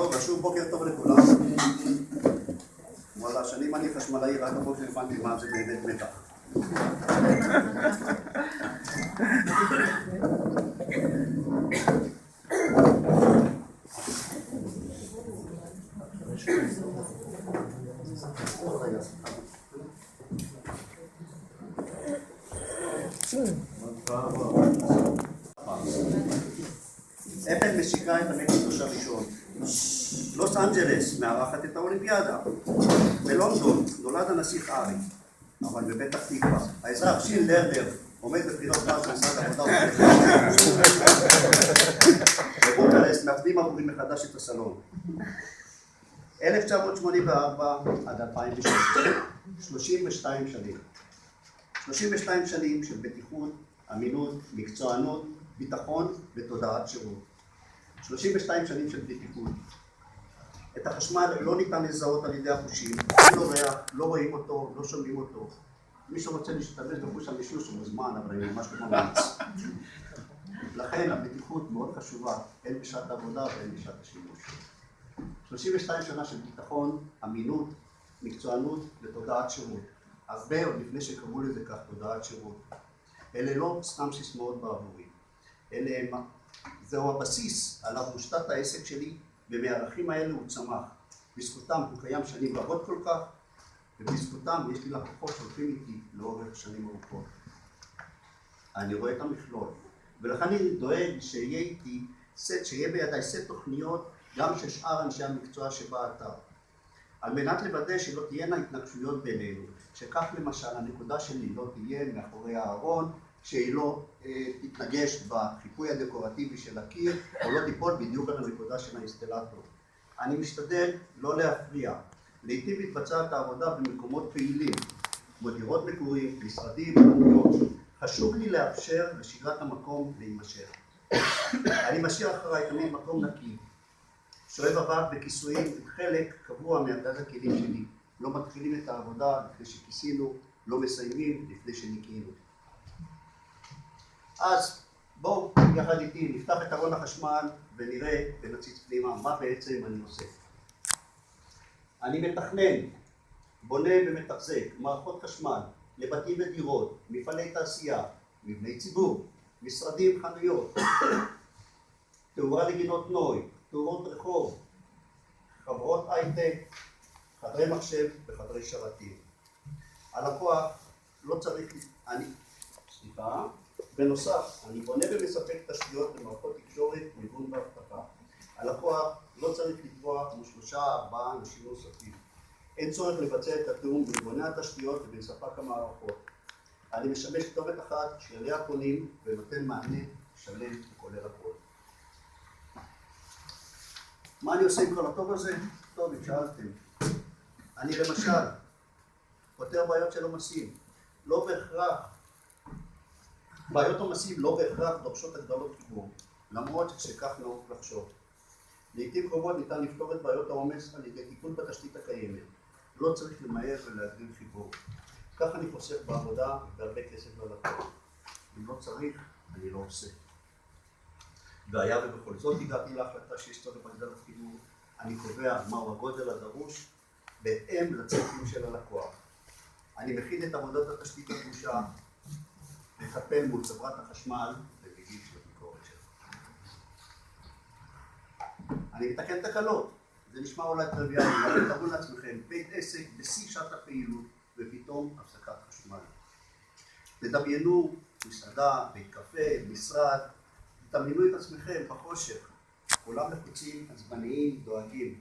טוב, שוב בוקר טוב לכולם. וואלה, שנים אני חשמלאי, רק הבוקר הבנתי מה זה באמת מתח. אפל משיקה את המקינטוש הראשון. לוס אנג'לס מארחת את האולימפיאדה. בלונדון נולד הנסיך ארי, אבל בפתח תקווה האזרח שיל לרנר עומד בבחינות פרס במשרד העבודה בבוקרשט מאחדים עבורים מחדש את הסלון. 1984 עד 2006, 32 שנים. 32 שנים של בטיחות, אמינות, מקצוענות, ביטחון ותודעת שירות. 32 שנים של בטיחות. את החשמל לא ניתן לזהות על ידי החושים, לא ריח, לא רואים אותו, לא שומעים אותו. מי שרוצה להשתמש בחוש המישוש הוא מוזמן, אבל אני ממש לא ממליץ. לכן הבטיחות מאוד חשובה, הן בשעת העבודה והן בשעת השימוש. 32 שנה של ביטחון, אמינות, מקצוענות ותודעת שירות. הרבה עוד לפני שקראו לזה כך, תודעת שירות. אלה לא סתם סיסמאות בעבורי. זהו הבסיס עליו מושתת העסק שלי, ומהערכים האלה הוא צמח. בזכותם הוא קיים שנים רבות כל כך, ובזכותם יש לי לקוחות שהולכים איתי לאורך שנים ארוכות. אני רואה את המכלול, ולכן אני דואג שיהיה בידיי סט תוכניות גם של שאר אנשי המקצוע שבאתר. על מנת לוודא שלא תהיינה התנגשויות בינינו, שכך למשל הנקודה שלי לא תהיה מאחורי הארון, שהיא לא תתנגש בחיפוי הדקורטיבי של הקיר, או לא תיפול בדיוק על הנקודה של האינסטלטור. אני משתדל לא להפריע. לעתים מתבצעת העבודה במקומות פעילים, כמו דירות מגורים, משרדים, חנויות. חשוב לי לאפשר לשגרת המקום להימשך. אני משאיר אחריי תמיד מקום נקי. שואב אבק וכיסויים, חלק קבוע מארגז הכלים שלי. לא מתחילים את העבודה לפני שכיסינו, לא מסיימים לפני שניקינו. אז בואו יחד איתי נפתח את ארון החשמל ונראה ונציץ פנימה מה בעצם אני עושה. אני מתכנן, בונה ומתחזק מערכות חשמל לבתים ודירות, מפעלי תעשייה, מבני ציבור, משרדים, חנויות, תאורה לגינות נוי, תאורות רחוב, חברות הייטק, חדרי מחשב וחדרי שרתים. הלקוח לא צריך... בנוסף, אני בונה ומספק תשתיות למערכות תקשורת, מיגון ואבטחה. הלקוח לא צריך לתבוע כמו 3-4 אנשים נוספים. אין צורך לבצע את התיאום בין בוני התשתיות ובין ספק המערכות. אני משמש כתובת אחת שאליה פונים ונותן מענה שלם וכולל הכל. מה אני עושה עם כל הטוב הזה? טוב, שאלתם. אני למשל פותר בעיות של עומסים. לא בהכרח. בעיות עומסים לא בהכרח דורשות הגדלות חיבור, למרות שכך נהוג לחשוב. לעתים קרובות ניתן לפתור את בעיות העומס על ידי טיפול בתשתית הקיימת. לא צריך למהר ולהגדיל חיבור. כך אני חוסך בעבודה והרבה כסף ללקוח. אם לא צריך, אני לא עושה. והיה ובכל זאת הגעתי להחלטה שיש צורך בהגדלת חיבור. אני קובע מהו הגודל הדרוש בהתאם לצרכים של הלקוח. אני מכין את עבודת התשתית הדרושה, לטפל מול חברת החשמל ובגיל של הביקורת שלה. אני מתקן תקלות. זה נשמע אולי טריוויאלי, אבל תארו לעצמכם, בית עסק בשיא שעת הפעילות ופתאום הפסקת חשמל. תדמיינו מסעדה, בית קפה, משרד, תדמיינו את עצמכם בחושך, כולם לחוצים, עצבניים, דואגים.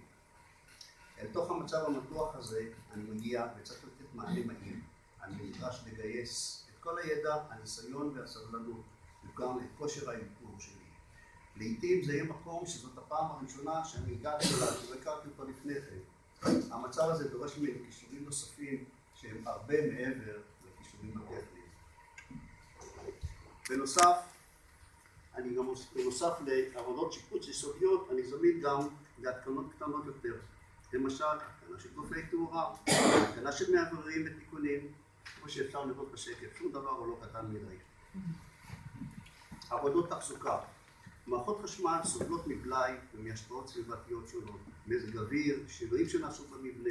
אל תוך המצב המתוח הזה אני מגיע וצריך לתת מענה מהיר. אני נדרש לגייס את כל הידע, הניסיון והסבלנות, וגם את כושר האיתור שלי. לעתים זה יהיה מקום שזאת הפעם הראשונה שאני הגעתי אליו, לא הכרתי אותו לפני כן. המצב הזה דורש ממני כישורים נוספים שהם הרבה מעבר לכישורים הטכניים. בנוסף לעבודות שיפוץ יסודיות, אני זמין גם להתקנות קטנות יותר. למשל, התקנה של גופי תאורה, התקנה של מעברים ותיקונים, כמו שאפשר לראות בשקף, שום דבר הוא לא קטן מדי. עבודות תחזוקה. מערכות חשמל סובלות מבלאי ומהשפעות סביבתיות שונות, מזג אוויר, שינויים שנעשו במבנה,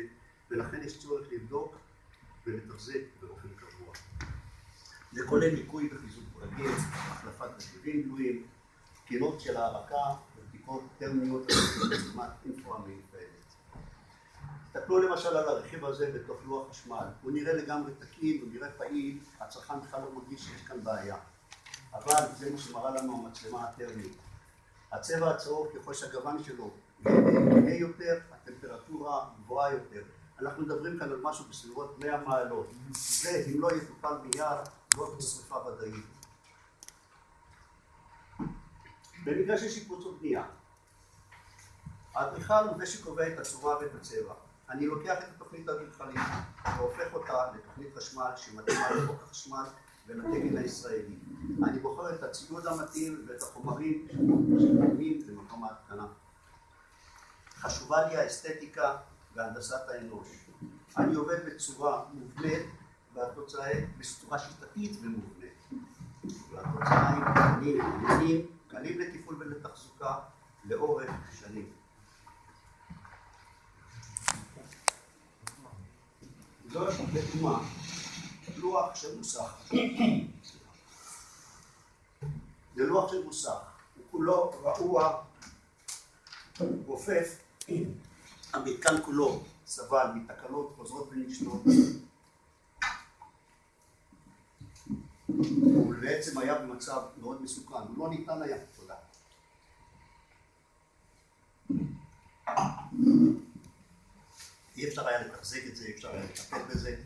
ולכן יש צורך לבדוק ולתחזק באופן קבוע. זה כולל ניקוי וחיזוק ברגל, החלפת רכיבים גלויים, תקינות של הערקה ובדיקות טרמיות ברמת אינפרא מיוחדת. תסתכלו למשל על הרכיב הזה בתוך לוח חשמל, הוא נראה לגמרי תקין, הוא נראה פעיל, הצרכן בכלל לא מרגיש שיש כאן בעיה. אבל זה מה שמראה לנו המצלמה הטרמית. הצבע הצהוב ככל שהגוון שלו יהיה יותר, הטמפרטורה גבוהה יותר. אנחנו מדברים כאן על משהו בסביבות 100 מעלות. זה, אם לא יטופל מיד, לא תהיה שריפה ודאית. במקרה של שיפוץ ובנייה, האדריכל הוא זה שקובע את הצורה ואת הצבע. אני לוקח את התוכנית האדריכלית והופך אותה לתוכנית חשמל שמתאימה לחוק החשמל ולתקן הישראלי. אני בוחר את הציוד המתאים ואת החומרים שמתאימים למקום ההתקנה. חשובה לי האסתטיקה והנדסת האנוש. אני עובד בצורה מובנית והתוצאה בצורה שיטתית ומובנית. והתוצאה היא קלים לתפעול ולתחזוקה לאורך שנים. זו לדוגמה לוח של מוסך. זה לוח של מוסך, הוא כולו רעוע, רופף, המתקן כולו סבל מתקלות חוזרות ונשנות. הוא בעצם היה במצב מאוד מסוכן, הוא לא ניתן היה. תודה. אי אפשר היה לתחזק את זה, אי אפשר היה לטפל בזה.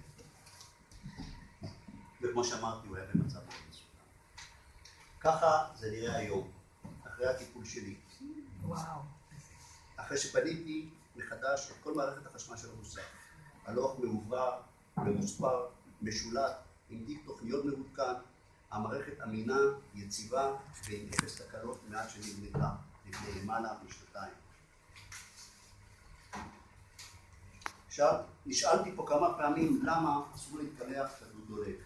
וכמו שאמרתי, הוא היה במצב מאוד מסוכן. ככה זה נראה היום, אחרי הטיפול שלי. וואו. אחרי שפניתי מחדש את כל מערכת החשמל של המוסך. הלוח מעובר, ממוספר, משולט, עם תיק תוכניות מעודכן, המערכת אמינה, יציבה ועם אפס תקלות מאז שנבנתה לפני למעלה משנתיים. עכשיו, נשאלתי פה כמה פעמים למה אסור להתקלח כשהדוד דולק.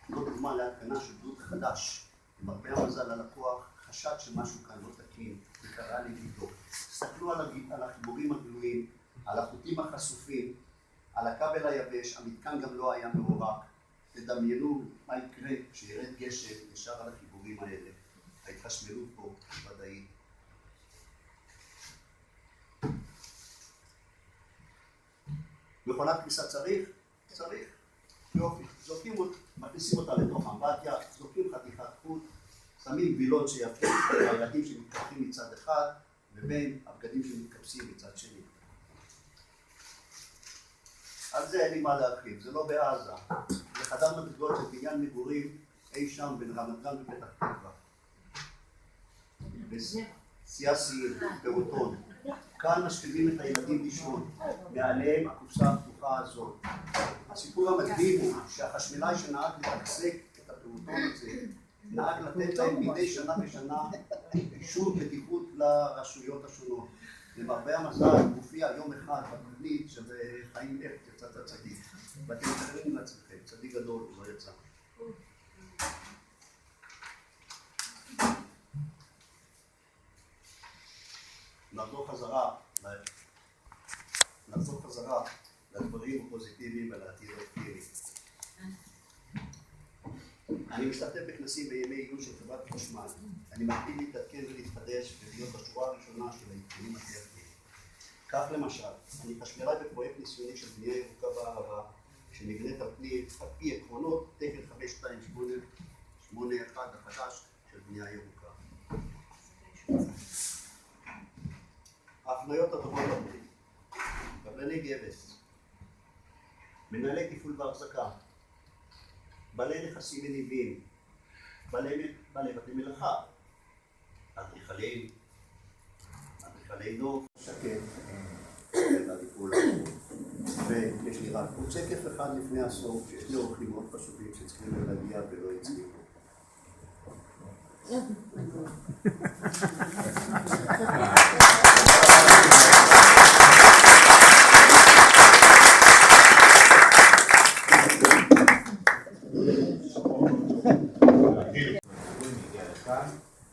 זו דוגמה להתקנה של דוד חדש. למרבה המזל הלקוח חשד שמשהו כאן לא תקין וקרא לי לבדוק. תסתכלו על החיבורים הגלויים, על החוטים החשופים, על הכבל היבש, המתקן גם לא היה מעורק. תדמיינו מה יקרה כשירד גשם ישר על החיבורים האלה. ההתחשמלות פה ודאית. מכונת כביסה צריך? צריך. יופי. מכניסים אותה לתוך אמבטיה, זורקים חתיכת חוט, שמים וילון שיפים לילדים שמתקפים מצד אחד ובין הבגדים שמתקפסים מצד שני. על זה אין לי מה להרחיב, זה לא בעזה. זה חדר מדרגות של בניין מגורים אי שם בין רמת גן ופתח תקווה. בסיאסי, פעוטון. כאן משכיבים את הילדים לישון, מעליהם הקופסה הפתוחה הזאת. הסיפור המקדים הוא שהחשמלאי שנהג לתחזק את הפעוטון הזה, נהג לתת להם מדי שנה בשנה אישור בטיחות לרשויות השונות. למרבה המזל הופיע יום אחד בתוכנית של חיים אפט יצאת הצדיק. ואתם מתארים לעצמכם, צדיק גדול, הוא לא יצא. נחזור חזרה לדברים הפוזיטיביים ולעתיד האופטימי. אני משתתף בכנסים בימי עיון של חברת חשמל. אני מקפיד להתעדכן ולהתחדש ולהיות בשורה הראשונה של העדכונים הטכניים. כך למשל, אני חשמלאי בפרויקט ניסיוני של בנייה ירוקה בערבה, שנבנית על פי עקרונות תקן 5281 החדש של בנייה ירוקה. ההפניות הטובות עבורי, קבלני גבס, מנהלי תפעול והחזקה, בעלי נכסים מניבים, בעלי בתי מלאכה, אדריכלי נוף, שקט, ויש לי רק עוד שקף אחד לפני הסוף, שיש לי אורחים מאוד חשובים שצריכים להגיע ולא יצליחו.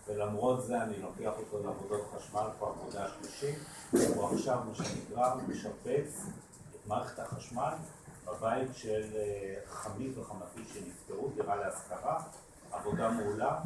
ולמרות זה אני לא ענף העבודה השלישי, הוא עכשיו מה שנקרא משפץ את מערכת החשמל בבית של חמי וחמתי שנפטרו, דירה להשכרה, עבודה מעולה.